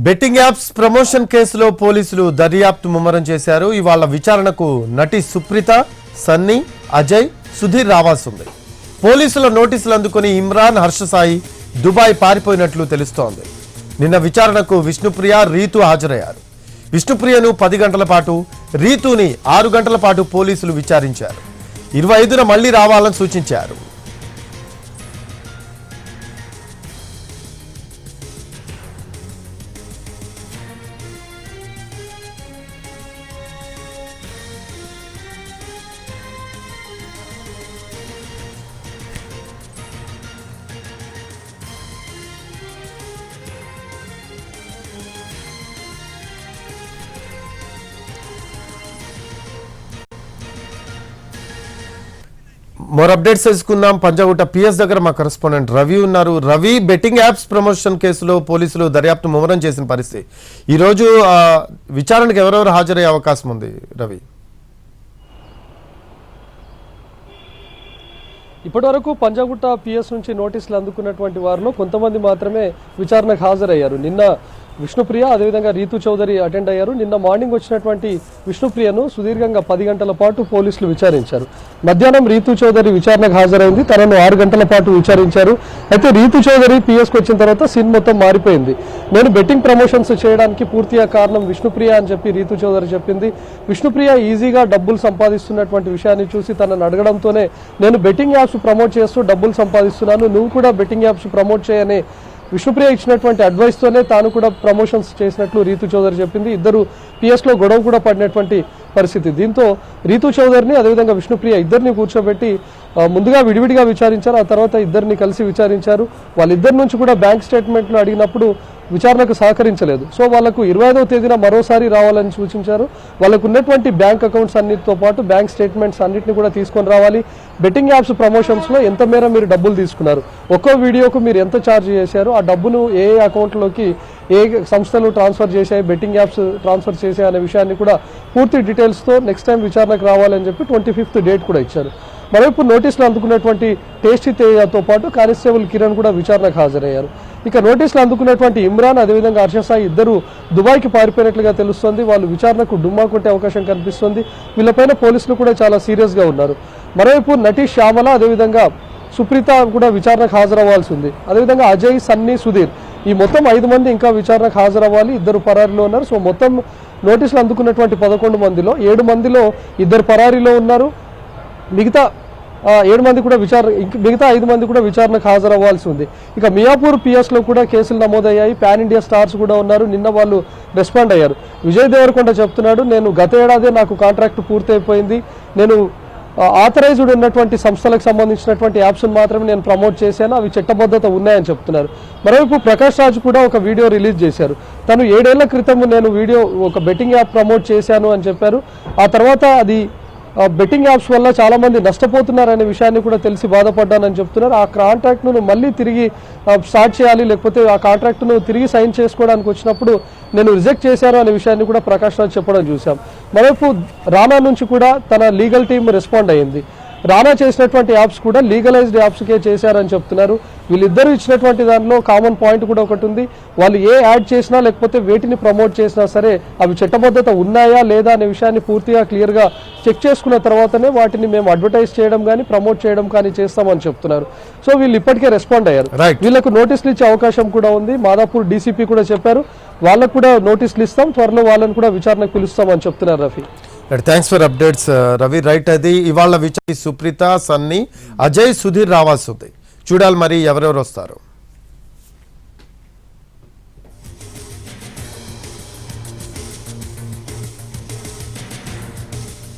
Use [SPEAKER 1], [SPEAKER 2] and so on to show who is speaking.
[SPEAKER 1] Betting apps promotion కేసులో పోలీసులు దర్యాప్తు ముమ్మరం చేశారు. ఇవాళ విచారణకు నటి సుప్రీత, సన్నీ, అజయ్, సుధీర్ రావాల్సింది. పోలీసుల నోటీసులు అందుకుని ఇమ్రాన్, హర్షసాయి దుబాయ్ పారిపోయినట్లు తెలుస్తోంది. నిన్న విచారణకు విష్ణుప్రియ, రీతు హాజరయ్యారు. విష్ణుప్రియను 10 గంటల పాటు, రీతుని 6 గంటల పాటు పోలీసులు విచారించారు. 25న మళ్లీ రావాలని సూచించారు. మోర్ అప్డేట్స్ తెలుసుకుందాం. పంజాగుట్ట పిఎస్ దగ్గర మా కరెస్పాండెంట్ రవి ఉన్నారు. రవి, బెట్టింగ్ యాప్స్ ప్రమోషన్ కేసులో పోలీసులు దర్యాప్తు ముమ్మరం చేసిన పరిస్థితి. ఈరోజు విచారణకు ఎవరెవరు హాజరయ్యే అవకాశం ఉంది రవి?
[SPEAKER 2] ఇప్పటివరకు పంజాగుట్ట పిఎస్ నుంచి నోటీసులు అందుకున్నటువంటి వారిలో కొంతమంది మాత్రమే విచారణకు హాజరయ్యారు. నిన్న విష్ణుప్రియ, అదేవిధంగా రీతు చౌదరి అటెండ్ అయ్యారు. నిన్న మార్నింగ్ వచ్చినటువంటి విష్ణుప్రియను సుదీర్ఘంగా 10 గంటల పాటు పోలీసులు విచారించారు. మధ్యాహ్నం రీతు చౌదరి విచారణకు హాజరైంది. తనను 6 గంటల పాటు విచారించారు. అయితే రీతు చౌదరి పిఎస్కి వచ్చిన తర్వాత సీన్ మొత్తం మారిపోయింది. నేను బెట్టింగ్ ప్రమోషన్స్ చేయడానికి పూర్తిగా కారణం విష్ణుప్రియ అని చెప్పి రీతు చౌదరి చెప్పింది. విష్ణుప్రియ ఈజీగా డబ్బులు సంపాదిస్తున్నటువంటి విషయాన్ని చూసి తనను అడగడంతోనే నేను బెట్టింగ్ యాప్స్ ప్రమోట్ చేస్తూ డబ్బులు సంపాదిస్తున్నాను, నువ్వు కూడా బెట్టింగ్ యాప్స్ ప్రమోట్ చేయని విష్ణుప్రియ ఇచ్చినటువంటి అడ్వైస్తోనే తాను కూడా ప్రమోషన్స్ చేసినట్లు రీతు చౌదరి చెప్పింది. ఇద్దరు పిఎస్లో గొడవ కూడా పడినటువంటి పరిస్థితి. దీంతో రీతు చౌదరిని, అదేవిధంగా విష్ణుప్రియ ఇద్దరిని కూర్చోబెట్టి ముందుగా విడివిడిగా విచారించారు. ఆ తర్వాత ఇద్దరిని కలిసి విచారించారు. వాళ్ళిద్దరి నుంచి కూడా బ్యాంక్ స్టేట్మెంట్లు అడిగినప్పుడు విచారణకు సహకరించలేదు. సో వాళ్లకు 25వ తేదీన మరోసారి రావాలని సూచించారు. వాళ్ళకు ఉన్నటువంటి బ్యాంక్ అకౌంట్స్ అన్నిటితో పాటు బ్యాంక్ స్టేట్మెంట్స్ అన్నింటినీ కూడా తీసుకొని రావాలి. బెట్టింగ్ యాప్స్ ప్రమోషన్స్లో ఎంత మేర మీరు డబ్బులు తీసుకున్నారు, ఒక్కో వీడియోకు మీరు ఎంత ఛార్జ్ చేశారు, ఆ డబ్బును ఏ అకౌంట్లోకి ఏ సంస్థలు ట్రాన్స్ఫర్ చేశాయి, బెట్టింగ్ యాప్స్ ట్రాన్స్ఫర్ చేశాయి అనే విషయాన్ని కూడా పూర్తి డీటెయిల్స్తో నెక్స్ట్ టైం విచారణకు రావాలని చెప్పి 25th డేట్ కూడా ఇచ్చారు. మరోవైపు నోటీసులు అందుకున్నటువంటి టేస్టీ తేజతో పాటు కానిస్టేబుల్ కిరణ్ కూడా విచారణకు హాజరయ్యారు. ఇక నోటీసులు అందుకున్నటువంటి ఇమ్రాన్, అదేవిధంగా హర్షసాయి ఇద్దరు దుబాయ్కి పారిపోయినట్లుగా తెలుస్తోంది. వాళ్ళు విచారణకు డుమ్మా కొట్టే అవకాశం కనిపిస్తుంది. వీళ్ళపైన పోలీసులు కూడా చాలా సీరియస్గా ఉన్నారు. మరోవైపు నటి శ్యామల, అదేవిధంగా సుప్రీత కూడా విచారణకు హాజరవ్వాల్సి ఉంది. అదేవిధంగా అజయ్, సన్నీ, సుధీర్ ఈ మొత్తం 5 మంది ఇంకా విచారణకు హాజరవ్వాలి. 2 పరారీలో ఉన్నారు. సో మొత్తం నోటీసులు అందుకున్నటువంటి 11 మందిలో 7 మందిలో 2 పరారీలో ఉన్నారు. మిగతా 7 మంది కూడా మిగతా 5 మంది కూడా విచారణకు హాజరవ్వాల్సి ఉంది. ఇక మియాపూర్ పిఎస్లో కూడా కేసులు నమోదయ్యాయి. పాన్ ఇండియా స్టార్స్ కూడా ఉన్నారు. నిన్న వాళ్ళు రెస్పాండ్ అయ్యారు. విజయ్ దేవరకొండ చెప్తున్నాడు, నేను గత ఏడాదే నాకు కాంట్రాక్ట్ పూర్తయిపోయింది, నేను ఆథరైజ్డ్ ఉన్నటువంటి సంస్థలకు సంబంధించినటువంటి యాప్స్ను మాత్రమే నేను ప్రమోట్ చేశాను, అవి చట్టబద్ధత ఉన్నాయని చెప్తున్నారు. మరోవైపు ప్రకాష్ రాజ్ కూడా ఒక వీడియో రిలీజ్ చేశారు. తను 7 ఏళ్ల క్రితం నేను ఒక బెట్టింగ్ యాప్ ప్రమోట్ చేశాను అని చెప్పారు. ఆ తర్వాత అది బెట్టింగ్ యాప్స్ వల్ల చాలామంది నష్టపోతున్నారనే విషయాన్ని కూడా తెలిసి బాధపడ్డానని చెప్తున్నారు. ఆ కాంట్రాక్ట్ను మళ్ళీ తిరిగి స్టార్ట్ చేయాలి, లేకపోతే ఆ కాంట్రాక్ట్ను తిరిగి సైన్ చేసుకోవడానికి వచ్చినప్పుడు నేను రిజెక్ట్ చేశాను అనే విషయాన్ని కూడా ప్రకాష్ రాజ్ చెప్పడం చూసాం. మరోవైపు రానా నుంచి కూడా తన లీగల్ టీం రెస్పాండ్ అయ్యింది. రానా చేసినటువంటి యాప్స్ కూడా లీగలైజ్డ్ యాప్స్కే చేశారని చెప్తున్నారు. వీళ్ళిద్దరూ ఇచ్చినటువంటి దానిలో కామన్ పాయింట్ కూడా ఒకటి ఉంది. వాళ్ళు ఏ యాడ్ చేసినా లేకపోతే వేటిని ప్రమోట్ చేసినా సరే అవి చట్టబద్ధత ఉన్నాయా లేదా అనే విషయాన్ని పూర్తిగా క్లియర్గా చెక్ చేసుకున్న తర్వాతనే వాటిని మేము అడ్వర్టైజ్ చేయడం కానీ ప్రమోట్ చేయడం కానీ చేస్తామని చెప్తున్నారు. సో వీళ్ళు ఇప్పటికే రెస్పాండ్ అయ్యారు. వీళ్ళకు నోటీసులు ఇచ్చే అవకాశం కూడా ఉంది. మాదాపూర్ డీసీపీ కూడా చెప్పారు, వాళ్ళకు కూడా నోటీసులు ఇస్తాం, త్వరలో వాళ్ళని కూడా విచారణకు పిలుస్తామని చెప్తున్నారు. Rafi,
[SPEAKER 1] thanks for updates Ravi. Right, అది ఇవాళ సుప్రీత, సన్నీ, అజయ్, సుధీర్ రావాల్సి ఉంది. చూడాలి మరి ఎవరెవరు వస్తారు.